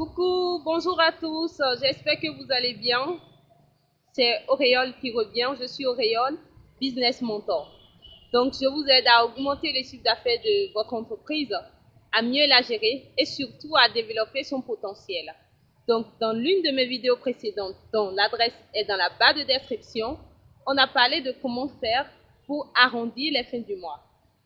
Coucou, bonjour à tous, j'espère que vous allez bien. C'est Auréole qui revient, je suis Auréole, Business Mentor. Donc, je vous aide à augmenter le chiffre d'affaires de votre entreprise, à mieux la gérer et surtout à développer son potentiel. Donc, dans l'une de mes vidéos précédentes, dont l'adresse est dans la barre de description, on a parlé de comment faire pour arrondir les fins du mois.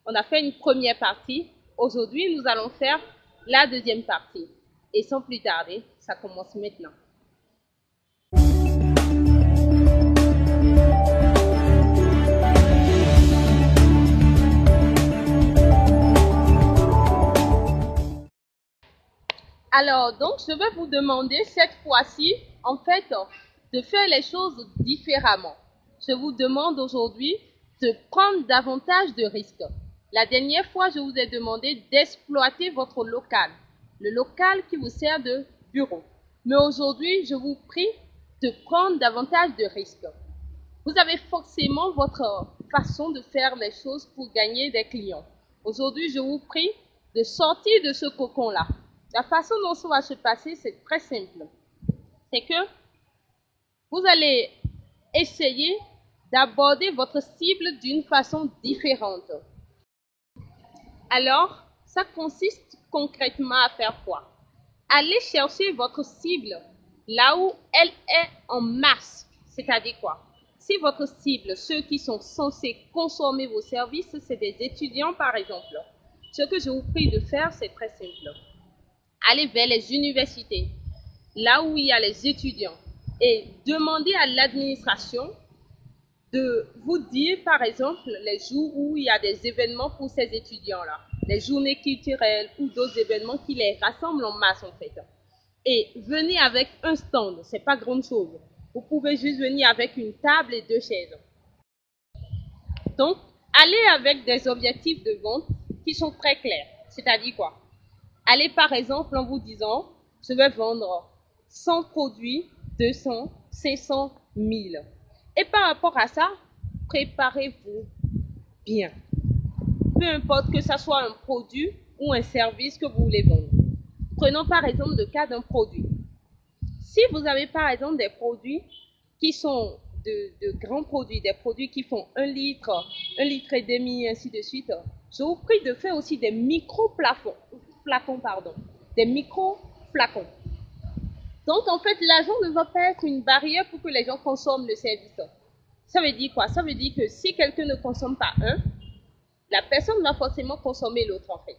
On a fait une première partie. Aujourd'hui, nous allons faire la deuxième partie. Et sans plus tarder, ça commence maintenant. Alors, donc, je vais vous demander cette fois-ci, en fait, de faire les choses différemment. Je vous demande aujourd'hui de prendre davantage de risques. La dernière fois, je vous ai demandé d'exploiter votre local, le local qui vous sert de bureau. Mais aujourd'hui, je vous prie de prendre davantage de risques. Vous avez forcément votre façon de faire les choses pour gagner des clients. Aujourd'hui, je vous prie de sortir de ce cocon-là. La façon dont ça va se passer, c'est très simple. C'est que vous allez essayer d'aborder votre cible d'une façon différente. Alors, ça consiste concrètement à faire quoi? Allez chercher votre cible là où elle est en masse. C'est-à-dire quoi? Si votre cible, ceux qui sont censés consommer vos services, c'est des étudiants par exemple, ce que je vous prie de faire, c'est très simple. Allez vers les universités, là où il y a les étudiants, et demandez à l'administration de vous dire, par exemple, les jours où il y a des événements pour ces étudiants-là, les journées culturelles ou d'autres événements qui les rassemblent en masse, en fait. Et venez avec un stand, c'est pas grand chose. Vous pouvez juste venir avec une table et 2 chaises. Donc, allez avec des objectifs de vente qui sont très clairs. C'est-à-dire quoi? Allez par exemple en vous disant, je vais vendre 100 produits, 200, 500, 1000. Et par rapport à ça, préparez-vous bien. Peu importe que ce soit un produit ou un service que vous voulez vendre. Prenons par exemple le cas d'un produit. Si vous avez par exemple des produits qui sont de grands produits, des produits qui font 1 litre, 1 litre et demi, ainsi de suite, je vous prie de faire aussi des micro-flacons, des micro-flacons. Donc en fait, l'argent ne va pas être une barrière pour que les gens consomment le service. Ça veut dire quoi? Ça veut dire que si quelqu'un ne consomme pas un, la personne va forcément consommer l'autre en fait.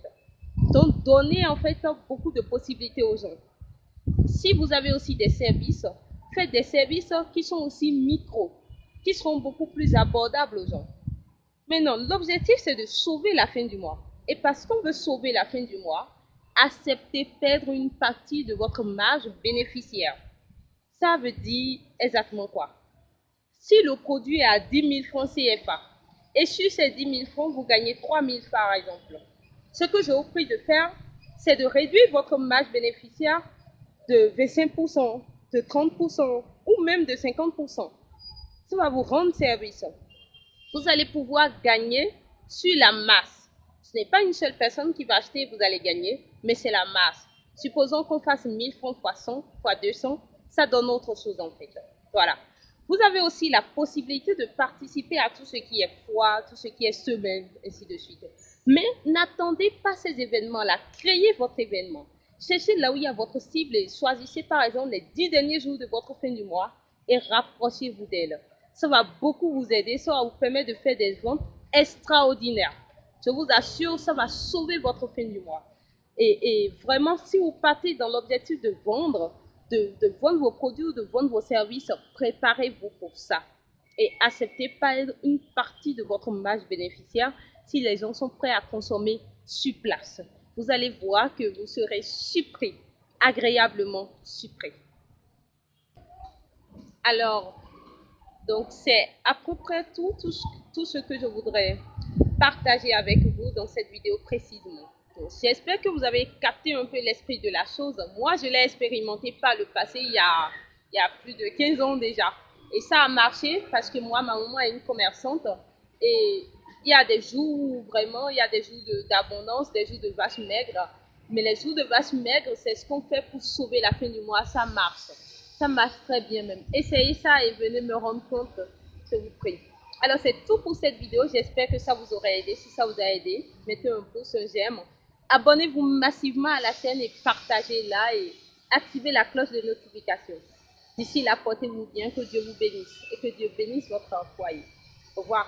Donc donnez en fait beaucoup de possibilités aux gens. Si vous avez aussi des services, faites des services qui sont aussi micro, qui seront beaucoup plus abordables aux gens. Maintenant, l'objectif c'est de sauver la fin du mois. Et parce qu'on veut sauver la fin du mois, acceptez perdre une partie de votre marge bénéficiaire. Ça veut dire exactement quoi? Si le produit est à 10 000 francs CFA, et sur ces 10 000 francs, vous gagnez 3 000 par exemple, ce que je vous prie de faire, c'est de réduire votre marge bénéficiaire de 25%, de 30% ou même de 50%. Ça va vous rendre service. Vous allez pouvoir gagner sur la masse. Ce n'est pas une seule personne qui va acheter et vous allez gagner, mais c'est la masse. Supposons qu'on fasse 1000 francs fois 100, fois 200, ça donne autre chose en fait. Voilà. Vous avez aussi la possibilité de participer à tout ce qui est foire, tout ce qui est semaine, ainsi de suite. Mais n'attendez pas ces événements-là. Créez votre événement. Cherchez là où il y a votre cible et choisissez par exemple les 10 derniers jours de votre fin du mois et rapprochez-vous d'elle. Ça va beaucoup vous aider, ça va vous permettre de faire des ventes extraordinaires. Je vous assure, ça va sauver votre fin du mois. Et vraiment, si vous partez dans l'objectif de vendre, de vendre vos produits ou de vendre vos services, préparez-vous pour ça. Et acceptez pas une partie de votre marge bénéficiaire si les gens sont prêts à consommer sur place. Vous allez voir que vous serez surpris, agréablement surpris. Alors, donc c'est à peu près tout ce que je voudrais partager avec vous dans cette vidéo précisément. J'espère que vous avez capté un peu l'esprit de la chose. Moi, je l'ai expérimenté par le passé il y a plus de 15 ans déjà. Et ça a marché parce que moi, ma maman est une commerçante. Et il y a des jours où vraiment, il y a des jours d'abondance, des jours de vaches maigres. Mais les jours de vache maigre, c'est ce qu'on fait pour sauver la fin du mois. Ça marche. Ça marche très bien même. Essayez ça et venez me rendre compte, je vous prie. Alors, c'est tout pour cette vidéo. J'espère que ça vous aura aidé. Si ça vous a aidé, mettez un pouce, un j'aime. Abonnez-vous massivement à la chaîne et partagez-la et activez la cloche de notification. D'ici là, portez-vous bien, que Dieu vous bénisse et que Dieu bénisse votre foyer. Au revoir.